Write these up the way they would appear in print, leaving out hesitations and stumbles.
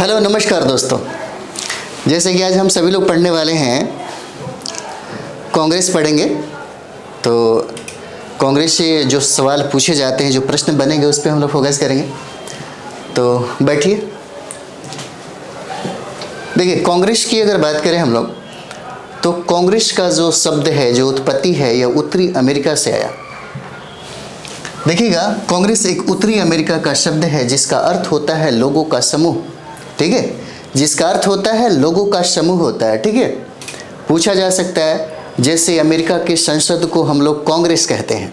Hello नमस्कार दोस्तों। जैसे कि आज हम सभी लोग पढ़ने वाले हैं, कांग्रेस पढ़ेंगे। तो कांग्रेस से जो सवाल पूछे जाते हैं, जो प्रश्न बनेंगे, उस पर हम लोग फोकस करेंगे। तो बैठिए। देखिए, कांग्रेस की अगर बात करें हम लोग, तो कांग्रेस का जो शब्द है, जो उत्पत्ति है, यह उत्तरी अमेरिका से आया। देखिएगा, कांग्रेस एक उत्तरी अमेरिका का शब्द है जिसका अर्थ होता है लोगों का समूह। ठीक है, जिसका अर्थ होता है लोगों का समूह होता है। ठीक है, पूछा जा सकता है, जैसे अमेरिका के संसद को हम लोग कांग्रेस कहते हैं,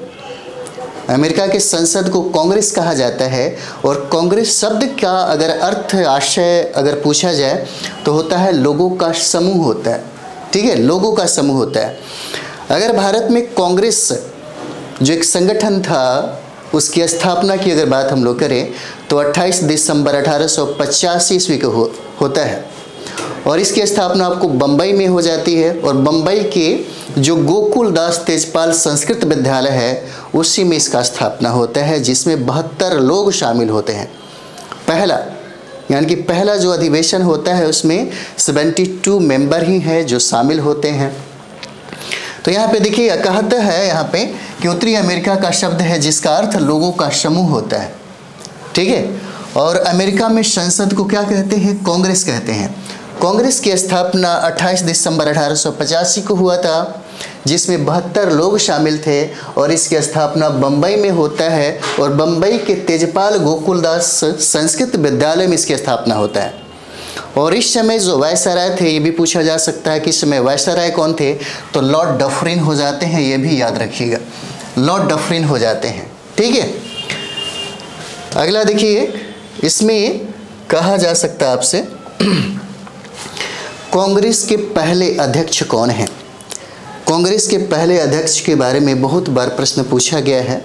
अमेरिका के संसद को कांग्रेस कहा जाता है। और कांग्रेस शब्द का अगर अर्थ आशय अगर पूछा जाए तो होता है लोगों का समूह होता है। ठीक है, लोगों का समूह होता है। अगर भारत में कांग्रेस जो एक संगठन था, उसकी स्थापना की अगर बात हम लोग करें तो 28 दिसंबर 1885 ईस्वी को होता है। और इसकी स्थापना आपको बम्बई में हो जाती है। और बम्बई के जो गोकुल दास तेजपाल संस्कृत विद्यालय है, उसी में इसका स्थापना होता है, जिसमें 72 लोग शामिल होते हैं। पहला यानी कि पहला जो अधिवेशन होता है, उसमें 72 मेंबर ही हैं जो शामिल होते हैं। तो यहाँ पे देखिए, कहता है यहाँ पे कि उत्तरी अमेरिका का शब्द है जिसका अर्थ लोगों का समूह होता है। ठीक है, और अमेरिका में संसद को क्या कहते हैं? कांग्रेस कहते हैं। कांग्रेस की स्थापना 28 दिसंबर 1885 को हुआ था, जिसमें 72 लोग शामिल थे। और इसकी स्थापना बम्बई में होता है, और बम्बई के तेजपाल गोकुलदास संस्कृत विद्यालय में इसकी स्थापना होता है। और इस समय जो वायसराय थे, ये भी पूछा जा सकता है कि इस समय वायसराय कौन थे? तो लॉर्ड डफरिन हो जाते हैं, ये भी याद रखिएगा, लॉर्ड डफरिन हो जाते हैं। ठीक है, अगला देखिए, इसमें कहा जा सकता है आपसे कांग्रेस के पहले अध्यक्ष कौन हैं? कांग्रेस के पहले अध्यक्ष के बारे में बहुत बार प्रश्न पूछा गया है।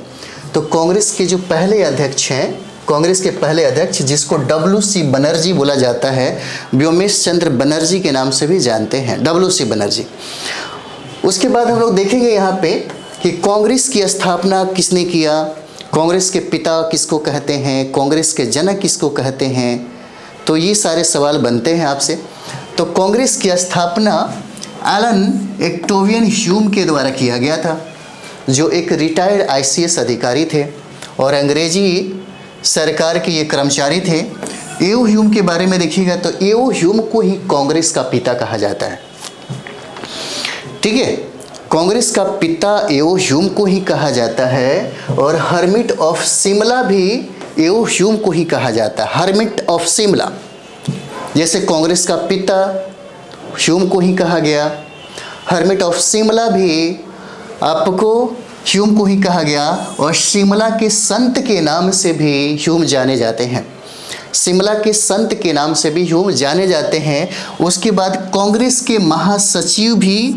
तो कांग्रेस के जो पहले अध्यक्ष हैं, कांग्रेस के पहले अध्यक्ष, जिसको WC बनर्जी बोला जाता है, व्योमेश चंद्र बनर्जी के नाम से भी जानते हैं, WC बनर्जी। उसके बाद हम लोग देखेंगे यहाँ पे कि कांग्रेस की स्थापना किसने किया, कांग्रेस के पिता किसको कहते हैं, कांग्रेस के जनक किसको कहते हैं। तो ये सारे सवाल बनते हैं आपसे। तो कांग्रेस की स्थापना एलन एक्टोवियन ह्यूम के द्वारा किया गया था, जो एक रिटायर्ड ICS अधिकारी थे और अंग्रेजी सरकार के ये कर्मचारी थे। एओ ह्यूम के बारे में देखिएगा तो एओ ह्यूम को ही कांग्रेस का पिता कहा जाता है। ठीक है, कांग्रेस का पिता एओ ह्यूम को ही कहा जाता है। और हर्मिट ऑफ शिमला भी एओ ह्यूम को ही कहा जाता है, हर्मिट ऑफ शिमला। जैसे कांग्रेस का पिता ह्यूम को ही कहा गया, हर्मिट ऑफ शिमला भी आपको ह्यूम को ही कहा गया। और शिमला के संत के नाम से भी ह्यूम जाने जाते हैं, शिमला के संत के नाम से भी ह्यूम जाने जाते हैं। उसके बाद कांग्रेस के महासचिव भी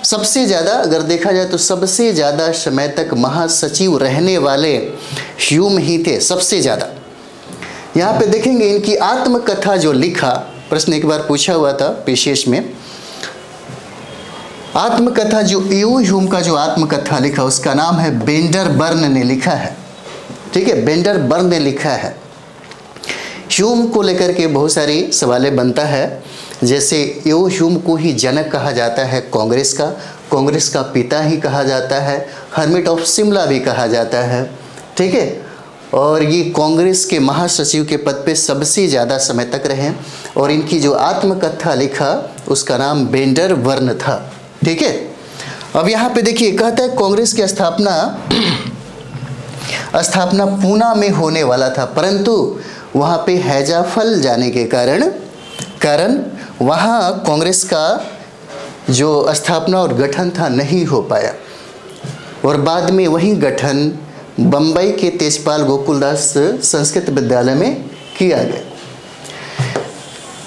सबसे ज़्यादा अगर देखा जाए तो सबसे ज़्यादा समय तक महासचिव रहने वाले ह्यूम ही थे, सबसे ज़्यादा। यहाँ पे देखेंगे इनकी आत्मकथा जो लिखा, प्रश्न एक बार पूछा हुआ था पेशेश में, आत्मकथा जो एओ ह्यूम का जो आत्मकथा लिखा, उसका नाम है बेंडर बर्न ने लिखा है। ठीक है, बेंडर बर्न ने लिखा है। ह्यूम को लेकर के बहुत सारी सवालें बनता है। जैसे एओ ह्यूम को ही जनक कहा जाता है कांग्रेस का पिता ही कहा जाता है, हर्मिट ऑफ शिमला भी कहा जाता है। ठीक है, और ये कांग्रेस के महासचिव के पद पे सबसे ज़्यादा समय तक रहे। और इनकी जो आत्मकथा लिखा, उसका नाम बेंडर बर्न था। ठीक है, अब यहाँ पे देखिए, कहता है कांग्रेस की स्थापना पूना में होने वाला था, परंतु वहाँ पे हैजाफल जाने के कारण वहाँ कांग्रेस का जो स्थापना और गठन था नहीं हो पाया। और बाद में वही गठन बम्बई के तेजपाल गोकुलदास संस्कृत विद्यालय में किया गया।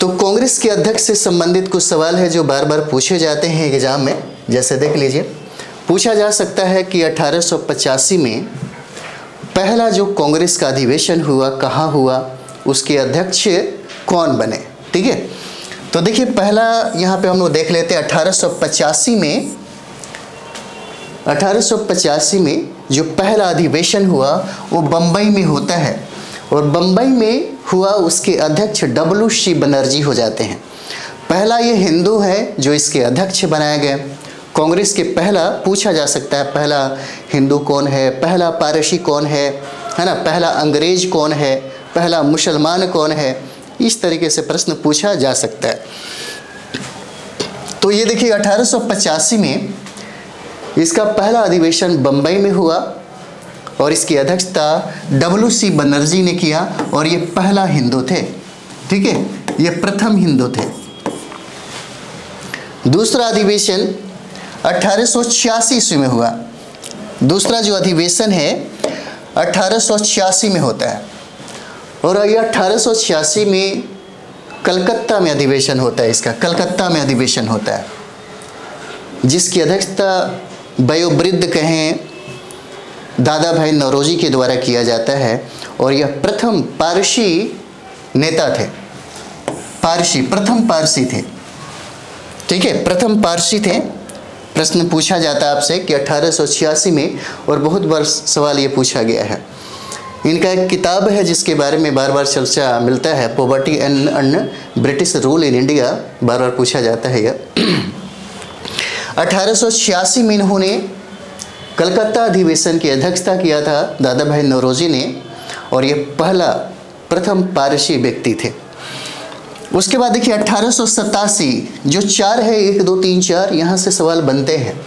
तो कांग्रेस के अध्यक्ष से संबंधित कुछ सवाल है जो बार बार पूछे जाते हैं एग्जाम में। जैसे देख लीजिए, पूछा जा सकता है कि 1885 में पहला जो कांग्रेस का अधिवेशन हुआ, कहाँ हुआ, उसके अध्यक्ष कौन बने। ठीक है, तो देखिए, पहला यहाँ पे हम लोग देख लेते हैं 1885 में जो पहला अधिवेशन हुआ वो बम्बई में होता है। और बम्बई में हुआ उसके अध्यक्ष WC बनर्जी हो जाते हैं। पहला ये हिंदू है जो इसके अध्यक्ष बनाया गया। कांग्रेस के पहला पूछा जा सकता है, पहला हिंदू कौन है, पहला पारसी कौन है ना, पहला अंग्रेज कौन है, पहला मुसलमान कौन है, इस तरीके से प्रश्न पूछा जा सकता है। तो ये देखिए 1885 में इसका पहला अधिवेशन बम्बई में हुआ और इसकी अध्यक्षता WC बनर्जी ने किया और ये पहला हिंदू थे, ठीक है, ये प्रथम हिंदू थे। दूसरा अधिवेशन 1886 ईस्वी में हुआ। दूसरा जो अधिवेशन है 1886 में होता है और ये 1886 में कलकत्ता में अधिवेशन होता है। इसका कलकत्ता में अधिवेशन होता है जिसकी अध्यक्षता वयोवृद्ध कहें दादा भाई नौरोजी के द्वारा किया जाता है और यह प्रथम पारसी नेता थे। पारसी, प्रथम पारसी थे, ठीक है, प्रथम पारसी थे। प्रश्न पूछा जाता है आपसे कि 1886 में, और बहुत बार सवाल ये पूछा गया है। इनका एक किताब है जिसके बारे में बार बार चर्चा मिलता है, poverty and British rule in India, बार बार पूछा जाता है यह। 1886 में इन्होंने कलकत्ता अधिवेशन की अध्यक्षता किया था दादा भाई नौरोजी ने और ये पहला प्रथम पारसी व्यक्ति थे। उसके बाद देखिए 1887, जो 4 है, 1 2 3 4, यहाँ से सवाल बनते हैं,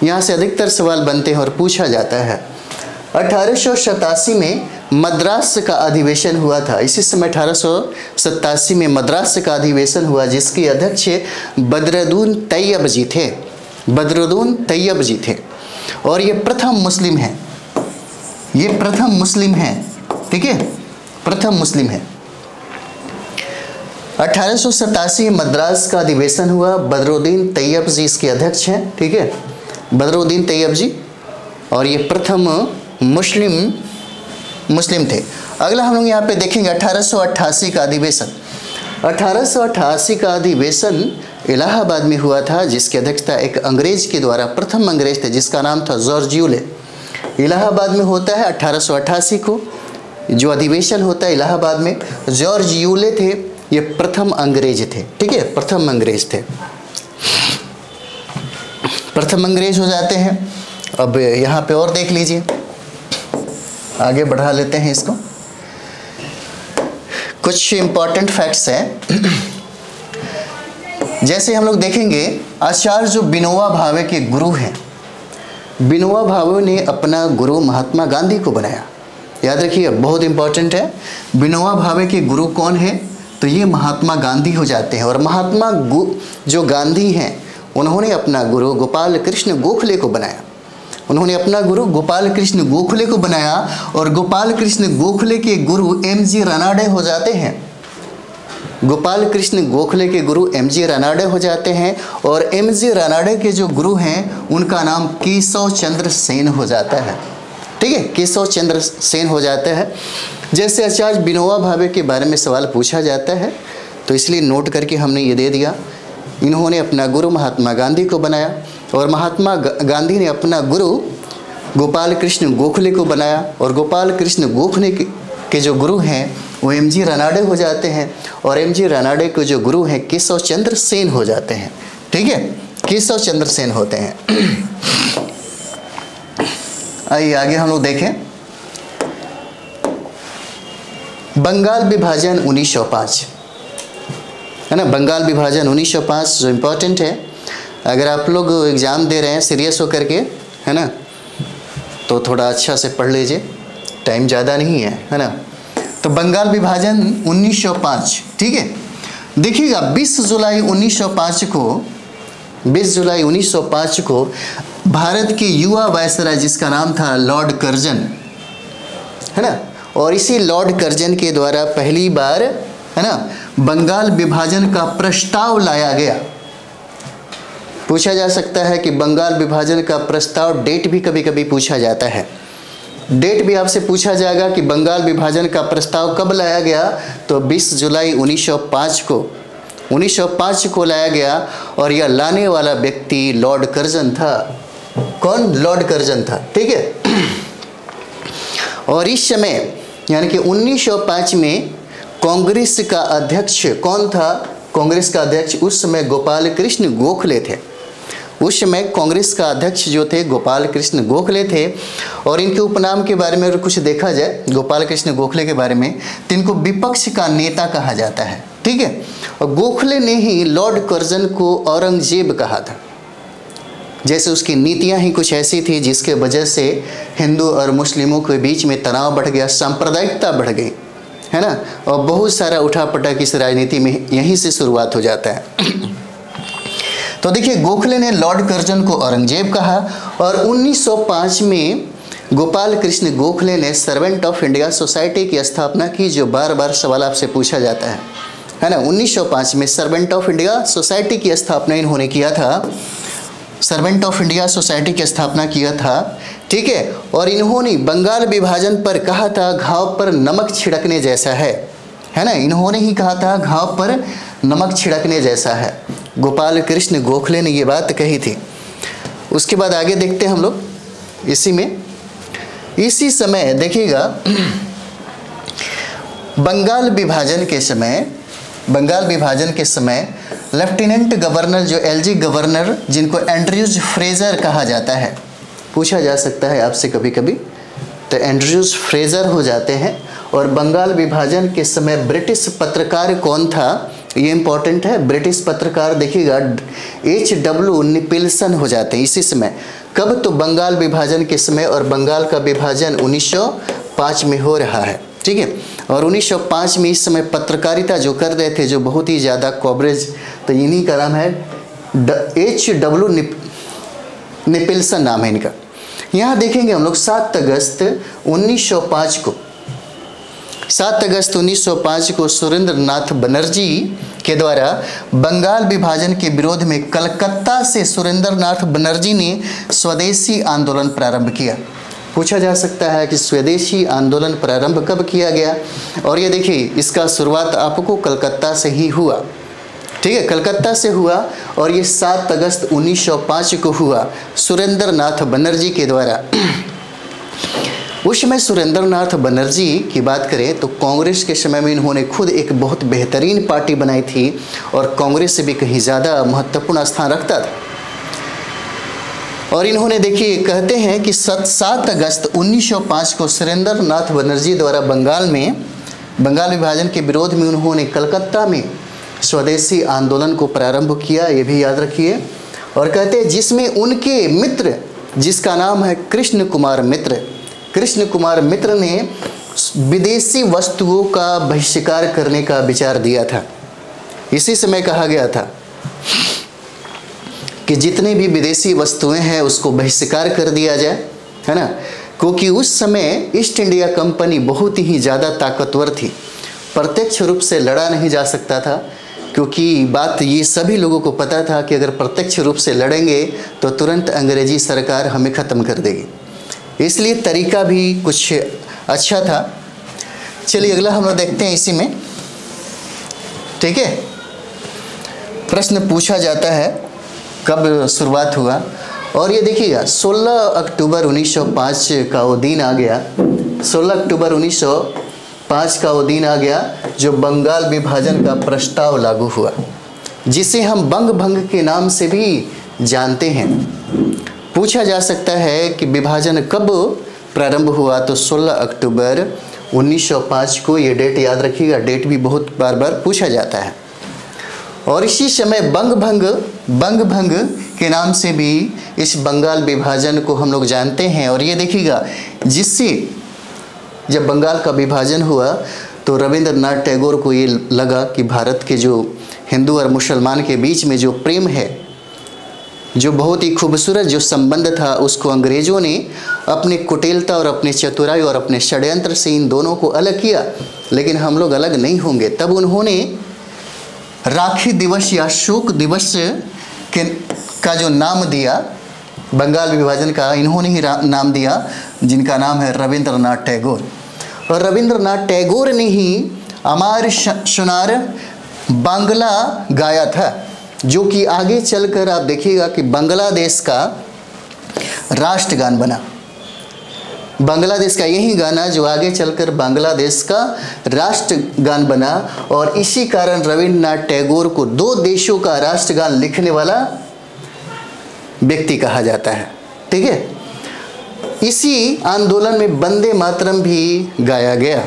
यहाँ से अधिकतर सवाल बनते हैं और पूछा जाता है। 1887 में मद्रास का अधिवेशन हुआ था। इसी समय 1887 में मद्रास का अधिवेशन हुआ जिसके अध्यक्ष बदरुद्दीन तैयब जी थे। बदरुद्दीन तैयब जी थे और ये प्रथम मुस्लिम हैं, ये प्रथम मुस्लिम हैं, ठीक है, प्रथम मुस्लिम है। 1887 मद्रास का अधिवेशन हुआ, बदरुद्दीन तैयब जी इसके अध्यक्ष हैं, ठीक है, बदरुद्दीन तैयब जी, और ये प्रथम मुस्लिम थे। अगला हम लोग यहाँ पे देखेंगे 1888 का अधिवेशन। 1888 का अधिवेशन इलाहाबाद में हुआ था जिसकी अध्यक्षता एक अंग्रेज के द्वारा, प्रथम अंग्रेज थे जिसका नाम था जॉर्ज यूले। इलाहाबाद में होता है 1888 को जो अधिवेशन होता है इलाहाबाद में। जॉर्ज यूले थे, ये प्रथम अंग्रेज थे, ठीक है, प्रथम अंग्रेज थे, प्रथम अंग्रेज हो जाते हैं। अब यहाँ पे और देख लीजिए, आगे बढ़ा लेते हैं इसको। कुछ इंपॉर्टेंट फैक्ट्स हैं जैसे हम लोग देखेंगे आचार्य जो विनोबा भावे के गुरु हैं, विनोबा भावे ने अपना गुरु महात्मा गांधी को बनाया। याद रखिए, बहुत इंपॉर्टेंट है। विनोबा भावे के गुरु कौन है? तो ये महात्मा गांधी हो जाते हैं। और महात्मा जो गांधी हैं उन्होंने अपना गुरु गोपाल कृष्ण गोखले को बनाया। उन्होंने अपना गुरु गोपाल कृष्ण गोखले को बनाया और गोपाल कृष्ण गोखले के गुरु MG रानाडे हो जाते हैं। गोपाल कृष्ण गोखले के गुरु MG रानाडे हो जाते हैं और MG रानाडे के जो गुरु हैं उनका नाम केशव चंद्र सेन हो जाता है, ठीक है, केशव चंद्र सेन हो जाता है। जैसे आचार्य विनोबा भावे के बारे में सवाल पूछा जाता है तो इसलिए नोट करके हमने ये दे दिया। इन्होंने अपना गुरु महात्मा गांधी को बनाया और महात्मा गांधी ने अपना गुरु गोपाल कृष्ण गोखले को बनाया और गोपाल कृष्ण गोखले के जो गुरु हैं वो MG रानाडे हो जाते हैं और MG रानाडे के जो गुरु हैं केशव चंद्र सेन हो जाते हैं, ठीक है, केशव चंद्र सेन होते हैं। आइए आगे हम लोग देखें। बंगाल विभाजन 1905, है ना, बंगाल विभाजन 1905 जो इम्पोर्टेंट है। अगर आप लोग एग्ज़ाम दे रहे हैं सीरियस होकर के, है ना, तो थोड़ा अच्छा से पढ़ लीजिए, टाइम ज़्यादा नहीं है ना। तो बंगाल विभाजन 1905, ठीक है, देखिएगा 20 जुलाई 1905 को 20 जुलाई 1905 को भारत के युवा वायसराय जिसका नाम था लॉर्ड कर्जन, है ना, और इसी लॉर्ड कर्जन के द्वारा पहली बार, है ना, बंगाल विभाजन का प्रस्ताव लाया गया। पूछा जा सकता है कि बंगाल विभाजन का प्रस्ताव, डेट भी कभी कभी पूछा जाता है, डेट भी आपसे पूछा जाएगा कि बंगाल विभाजन का प्रस्ताव कब लाया गया। तो 20 जुलाई 1905 को लाया गया और यह लाने वाला व्यक्ति लॉर्ड कर्जन था। कौन? लॉर्ड कर्जन था, ठीक है। और इस समय यानी कि 1905 में कांग्रेस का अध्यक्ष कौन था? कांग्रेस का अध्यक्ष उस समय गोपाल कृष्ण गोखले थे। उस समय कांग्रेस का अध्यक्ष जो थे गोपाल कृष्ण गोखले थे। और इनके उपनाम के बारे में अगर कुछ देखा जाए गोपाल कृष्ण गोखले के बारे में, तो इनको विपक्ष का नेता कहा जाता है, ठीक है। और गोखले ने ही लॉर्ड कर्जन को औरंगजेब कहा था। जैसे उसकी नीतियां ही कुछ ऐसी थी जिसके वजह से हिंदू और मुस्लिमों के बीच में तनाव बढ़ गया, सांप्रदायिकता बढ़ गई, है ना। और बहुत सारा उठापटक इस राजनीति में यहीं से शुरुआत हो जाता है। तो देखिए, गोखले ने लॉर्ड कर्जन को औरंगजेब कहा। और 1905 में गोपाल कृष्ण गोखले ने सर्वेंट ऑफ इंडिया सोसाइटी की स्थापना की, जो बार बार सवाल आपसे पूछा जाता है ना। 1905 में सर्वेंट ऑफ इंडिया सोसाइटी की स्थापना इन्होंने किया था, सर्वेंट ऑफ इंडिया सोसाइटी की स्थापना किया था, ठीक है। और इन्होंने बंगाल विभाजन पर कहा था घाव पर नमक छिड़कने जैसा है ना। इन्होंने ही कहा था घाव पर नमक छिड़कने जैसा है। गोपाल कृष्ण गोखले ने ये बात कही थी। उसके बाद आगे देखते हैं हम लोग इसी समय देखिएगा, बंगाल विभाजन के समय लेफ्टिनेंट गवर्नर जो एलजी गवर्नर, जिनको एंड्रयूज फ्रेजर कहा जाता है, पूछा जा सकता है आपसे कभी कभी, तो एंड्रयूज फ्रेजर हो जाते हैं। और बंगाल विभाजन के समय ब्रिटिश पत्रकार कौन था, ये इंपॉर्टेंट है। ब्रिटिश पत्रकार देखिएगा HW निपिल्सन हो जाते हैं इसी समय। कब? तो बंगाल विभाजन के समय। और बंगाल का विभाजन 1905 में हो रहा है, ठीक है। और 1905 में इस समय पत्रकारिता जो कर रहे थे, जो बहुत ही ज़्यादा कवरेज, तो इन्हीं का नाम है HW निपिल्सन नाम है इनका। यहाँ देखेंगे हम लोग 7 अगस्त 1905 को सुरेंद्र नाथ बनर्जी के द्वारा बंगाल विभाजन के विरोध में कलकत्ता से सुरेंद्र नाथ बनर्जी ने स्वदेशी आंदोलन प्रारंभ किया। पूछा जा सकता है कि स्वदेशी आंदोलन प्रारंभ कब किया गया? और ये देखिए, इसका शुरुआत आपको कलकत्ता से ही हुआ, ठीक है, कलकत्ता से हुआ। और ये 7 अगस्त 1905 को हुआ सुरेंद्र नाथ बनर्जी के द्वारा। उस समय सुरेंद्र नाथ बनर्जी की बात करें तो कांग्रेस के समय में इन्होंने खुद एक बहुत बेहतरीन पार्टी बनाई थी और कांग्रेस से भी कहीं ज़्यादा महत्वपूर्ण स्थान रखता था। और इन्होंने देखिए, कहते हैं कि 7 अगस्त 1905 को सुरेंद्र नाथ बनर्जी द्वारा बंगाल विभाजन के विरोध में उन्होंने कलकत्ता में स्वदेशी आंदोलन को प्रारंभ किया, ये भी याद रखिए। और कहते हैं जिसमें उनके मित्र, जिसका नाम है कृष्ण कुमार मित्र ने विदेशी वस्तुओं का बहिष्कार करने का विचार दिया था। इसी समय कहा गया था कि जितने भी विदेशी वस्तुएं हैं उसको बहिष्कार कर दिया जाए, है ना। क्योंकि उस समय ईस्ट इंडिया कंपनी बहुत ही ज़्यादा ताकतवर थी, प्रत्यक्ष रूप से लड़ा नहीं जा सकता था, क्योंकि बात ये सभी लोगों को पता था कि अगर प्रत्यक्ष रूप से लड़ेंगे तो तुरंत अंग्रेजी सरकार हमें ख़त्म कर देगी। इसलिए तरीका भी कुछ अच्छा था। चलिए अगला हम लोग देखते हैं इसी में, ठीक है। प्रश्न पूछा जाता है कब शुरुआत हुआ, और ये देखिएगा 16 अक्टूबर 1905 का वो दिन आ गया। 16 अक्टूबर 1905 का वो दिन आ गया जो बंगाल विभाजन का प्रस्ताव लागू हुआ, जिसे हम बंग भंग के नाम से भी जानते हैं। पूछा जा सकता है कि विभाजन कब प्रारंभ हुआ, तो 16 अक्टूबर 1905 को। ये डेट याद रखिएगा, डेट भी बहुत बार बार पूछा जाता है। और इसी समय बंग भंग के नाम से भी इस बंगाल विभाजन को हम लोग जानते हैं। और ये देखिएगा, जिससे जब बंगाल का विभाजन हुआ तो रविंद्रनाथ टैगोर को ये लगा कि भारत के जो हिंदू और मुसलमान के बीच में जो प्रेम है, जो बहुत ही खूबसूरत जो संबंध था, उसको अंग्रेज़ों ने अपने कुटिलता और अपने चतुराई और अपने षड्यंत्र से इन दोनों को अलग किया। लेकिन हम लोग अलग नहीं होंगे। तब उन्होंने राखी दिवस या शोक दिवस का जो नाम दिया बंगाल विभाजन का, इन्होंने ही नाम दिया, जिनका नाम है रविंद्रनाथ टैगोर। और रविंद्रनाथ टैगोर ने ही अमार सुनार बांग्ला गाया था, जो कि आगे चलकर आप देखिएगा कि बांग्लादेश का राष्ट्रगान बना। बांग्लादेश का यही गाना जो आगे चलकर बांग्लादेश का राष्ट्रगान बना, और इसी कारण रविंद्रनाथ टैगोर को दो देशों का राष्ट्रगान लिखने वाला व्यक्ति कहा जाता है। ठीक है, इसी आंदोलन में वंदे मातरम भी गाया गया,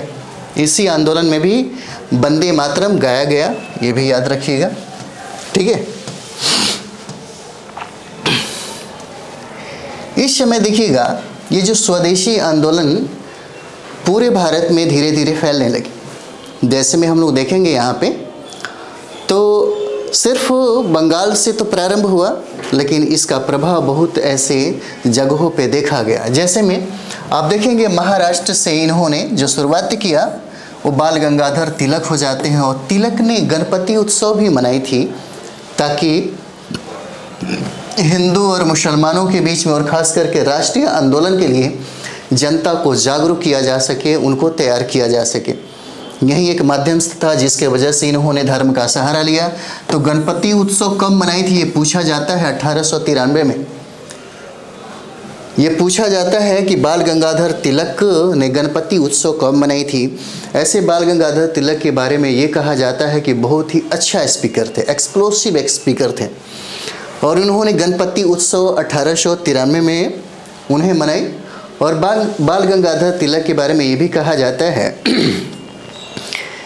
इसी आंदोलन में भी वंदे मातरम गाया गया, ये भी याद रखिएगा। ठीक है, इस समय देखिएगा ये जो स्वदेशी आंदोलन पूरे भारत में धीरे धीरे फैलने लगी। जैसे में हम लोग देखेंगे यहाँ पे, तो सिर्फ बंगाल से तो प्रारंभ हुआ, लेकिन इसका प्रभाव बहुत ऐसे जगहों पे देखा गया। जैसे में आप देखेंगे महाराष्ट्र से इन्होंने जो शुरुआत किया वो बाल गंगाधर तिलक हो जाते हैं, और तिलक ने गणपति उत्सव भी मनाई थी ताकि हिंदू और मुसलमानों के बीच में और ख़ास करके राष्ट्रीय आंदोलन के लिए जनता को जागरूक किया जा सके, उनको तैयार किया जा सके। यही एक माध्यम था जिसके वजह से इन्होंने धर्म का सहारा लिया। तो गणपति उत्सव कब मनाई थी ये पूछा जाता है 1893 में। ये पूछा जाता है कि बाल गंगाधर तिलक ने गणपति उत्सव कब मनाई थी। ऐसे बाल गंगाधर तिलक के बारे में ये कहा जाता है कि बहुत ही अच्छा स्पीकर थे, एक्सप्लोसिव स्पीकर थे, और उन्होंने गणपति उत्सव 1893 में उन्हें मनाई। और बाल गंगाधर तिलक के बारे में ये भी कहा जाता है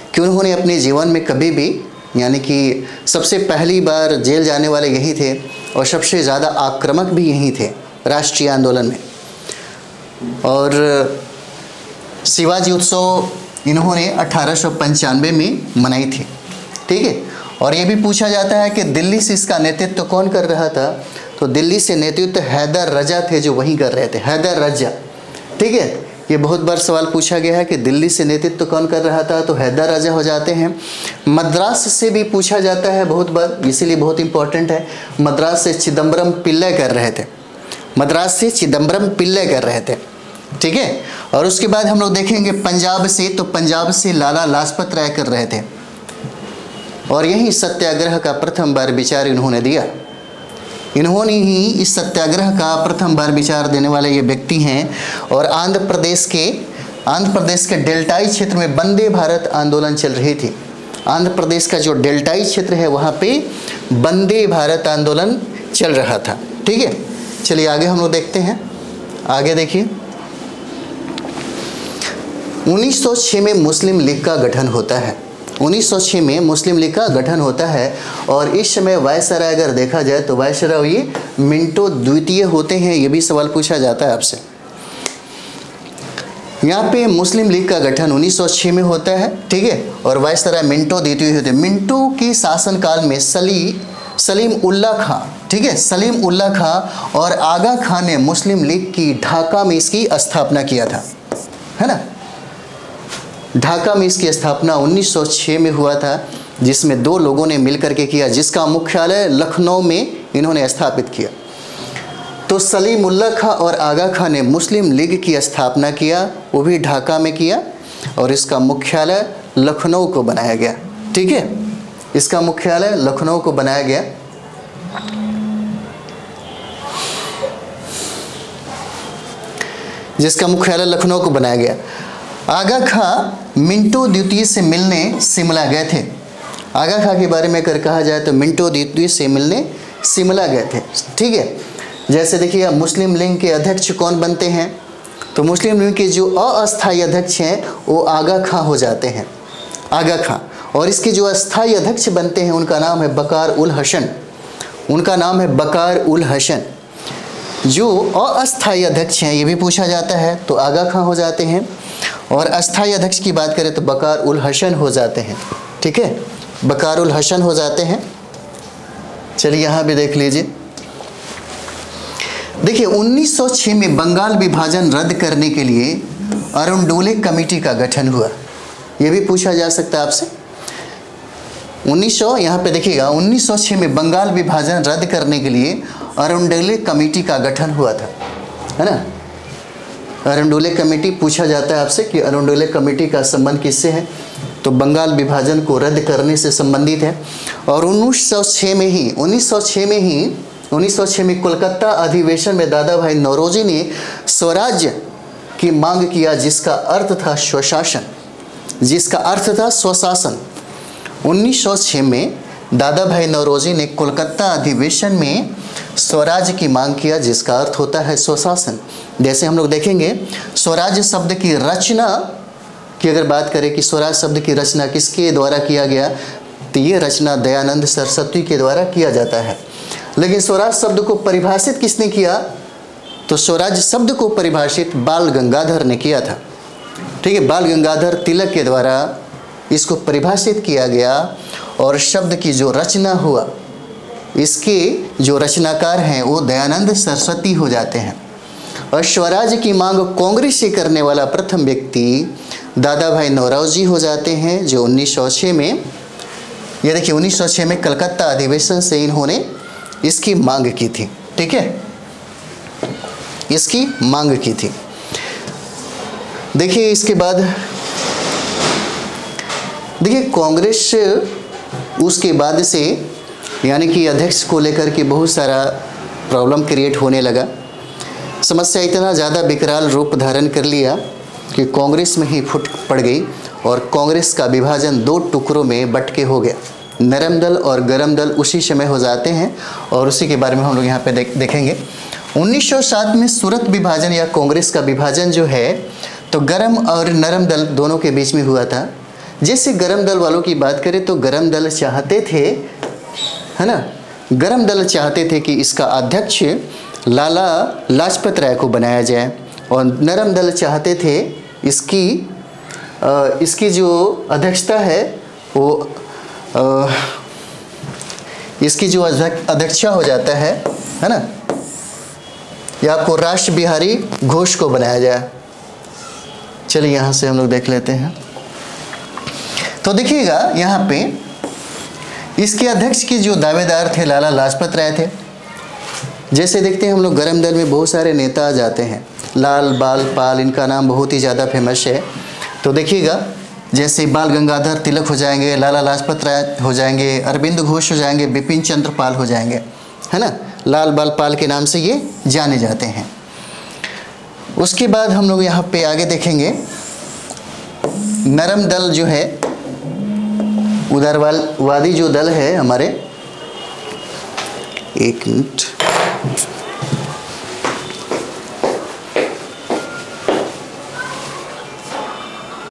कि उन्होंने अपने जीवन में कभी भी, यानी कि सबसे पहली बार जेल जाने वाले यही थे और सबसे ज़्यादा आक्रामक भी यही थे राष्ट्रीय आंदोलन में। और शिवाजी उत्सव इन्होंने 1895 में मनाई थी। ठीक है, और ये भी पूछा जाता है कि दिल्ली से इसका नेतृत्व कौन कर रहा था, तो दिल्ली से नेतृत्व हैदर रजा थे जो वहीं कर रहे थे, हैदर रजा। ठीक है, ये बहुत बार सवाल पूछा गया है कि दिल्ली से नेतृत्व कौन कर रहा था, तो हैदर रजा हो जाते हैं। मद्रास से भी पूछा जाता है बहुत बार, इसीलिए बहुत इंपॉर्टेंट है। मद्रास से चिदम्बरम पिल्लै कर रहे थे, मद्रास से चिदम्बरम पिल्लै कर रहे थे। ठीक है, और उसके बाद हम लोग देखेंगे पंजाब से, तो पंजाब से लाला लाजपत राय कर रहे थे, और यही सत्याग्रह का प्रथम बार विचार इन्होंने दिया। इन्होंने ही इस सत्याग्रह का प्रथम बार विचार देने वाले ये व्यक्ति हैं। और आंध्र प्रदेश के डेल्टाई क्षेत्र में वंदे भारत आंदोलन चल रही थी। आंध्र प्रदेश का जो डेल्टाई क्षेत्र है वहाँ पे वंदे भारत आंदोलन चल रहा था। ठीक है, चलिए आगे हम लोग देखते हैं। आगे देखिए, 1906 में मुस्लिम लीग का गठन होता है। 1906 में मुस्लिम लीग का गठन होता है, और इस समय वायसराय अगर देखा जाए तो वायसराय ये मिंटो द्वितीय होते हैं। ये भी सवाल पूछा जाता है आपसे। यहाँ पे मुस्लिम लीग का गठन 1906 में होता है। ठीक है, और वायसराय मिंटो द्वितीय होते हैं। मिंटो के शासनकाल में सलीम उल्लाह खां, ठीक है, सलीम उल्लाह खां और आगा खां ने मुस्लिम लीग की ढाका में इसकी स्थापना किया था, है ना। ढाका में इसकी स्थापना 1906 में हुआ था, जिसमें दो लोगों ने मिलकर के किया, जिसका मुख्यालय लखनऊ में इन्होंने स्थापित किया। तो सलीम उल्लाह खां और आगा खां ने मुस्लिम लीग की स्थापना किया, वो भी ढाका में किया, और इसका मुख्यालय लखनऊ को बनाया गया। ठीक है, इसका मुख्यालय लखनऊ को बनाया गया। जिसका मुख्यालय लखनऊ को बनाया गया। आगा खां मिंटो द्वितीय से मिलने शिमला गए थे। आगा खां के बारे में अगर कहा जाए तो मिंटो द्वितीय से मिलने शिमला गए थे। ठीक है, जैसे देखिए मुस्लिम लीग के अध्यक्ष कौन बनते हैं, तो मुस्लिम लीग के जो अस्थायी अध्यक्ष हैं वो आगा खां हो जाते हैं, आगा खां। और इसके जो अस्थायी अध्यक्ष बनते हैं उनका नाम है बकार उल हसन, उनका नाम है बकार उल हसन। जो अस्थायी अध्यक्ष हैं ये भी पूछा जाता है, तो आगा खां हो जाते हैं, और अस्थायी अध्यक्ष की बात करें तो बकार उल हसन हो जाते हैं। ठीक है, बकार उल हसन हो जाते हैं। चलिए यहाँ भी देख लीजिए। देखिए 1906 में बंगाल विभाजन रद्द करने के लिए अरुणडोले कमेटी का गठन हुआ। ये भी पूछा जा सकता है आपसे। 1900 यहाँ पे देखिएगा 1906 में बंगाल विभाजन रद्द करने के लिए अरुणडोले कमेटी का गठन हुआ था, है ना। अरुणडोले कमेटी पूछा जाता है आपसे कि अरुणडोले कमेटी का संबंध किससे है, तो बंगाल विभाजन को रद्द करने से संबंधित है। और 1906 में कोलकाता अधिवेशन में दादा भाई नौरोजी ने स्वराज्य की मांग किया जिसका अर्थ था स्वशासन, जिसका अर्थ था स्वशासन। 1906 में दादा भाई नौरोजी ने कोलकाता अधिवेशन में स्वराज की मांग किया जिसका अर्थ होता है स्वशासन। जैसे हम लोग देखेंगे स्वराज शब्द की रचना की अगर बात करें कि स्वराज शब्द की रचना किसके द्वारा किया गया, तो ये रचना दयानंद सरस्वती के द्वारा किया जाता है। लेकिन स्वराज शब्द को परिभाषित किसने किया, तो स्वराज शब्द को परिभाषित बाल गंगाधर ने किया था। ठीक है, बाल गंगाधर तिलक के द्वारा इसको परिभाषित किया गया और शब्द की जो रचना हुआ, इसके जो रचनाकार हैं वो दयानंद सरस्वती हो जाते हैं। और स्वराज की मांग कांग्रेस से करने वाला प्रथम व्यक्ति दादा भाई नौरोजी हो जाते हैं, जो 1906 में, ये देखिए 1906 में कलकत्ता अधिवेशन से इन्होंने इसकी मांग की थी। ठीक है, इसकी मांग की थी। देखिए इसके बाद देखिए कांग्रेस उसके बाद से यानी कि अध्यक्ष को लेकर के बहुत सारा प्रॉब्लम क्रिएट होने लगा। समस्या इतना ज़्यादा विकराल रूप धारण कर लिया कि कांग्रेस में ही फूट पड़ गई और कांग्रेस का विभाजन 2 टुकड़ों में बट के हो गया। नरम दल और गरम दल उसी समय हो जाते हैं और उसी के बारे में हम लोग यहाँ पे देखेंगे। 1907 में सूरत विभाजन या कांग्रेस का विभाजन जो है तो गरम और नरम दल दोनों के बीच में हुआ था। जैसे गरम दल वालों की बात करें तो गरम दल चाहते थे, है ना, गरम दल चाहते थे कि इसका अध्यक्ष लाला लाजपत राय को बनाया जाए और नरम दल चाहते थे इसकी जो अध्यक्षता है वो इसकी जो अध्यक्षा हो जाता है ना, या आपको राष्ट्र बिहारी घोष को बनाया जाए। चलिए यहाँ से हम लोग देख लेते हैं। तो देखिएगा यहाँ पे इसके अध्यक्ष के जो दावेदार थे लाला लाजपत राय थे। जैसे देखते हैं हम लोग गरम दल में बहुत सारे नेता आ जाते हैं, लाल बाल पाल, इनका नाम बहुत ही ज़्यादा फेमस है। तो देखिएगा जैसे बाल गंगाधर तिलक हो जाएंगे, लाला लाजपत राय हो जाएंगे, अरविंद घोष हो जाएंगे, बिपिन चंद्र पाल हो जाएंगे, है ना, लाल बाल पाल के नाम से ये जाने जाते हैं। उसके बाद हम लोग यहाँ पे आगे देखेंगे नरम दल जो है, उदारवादी जो दल है हमारे, एक मिनट,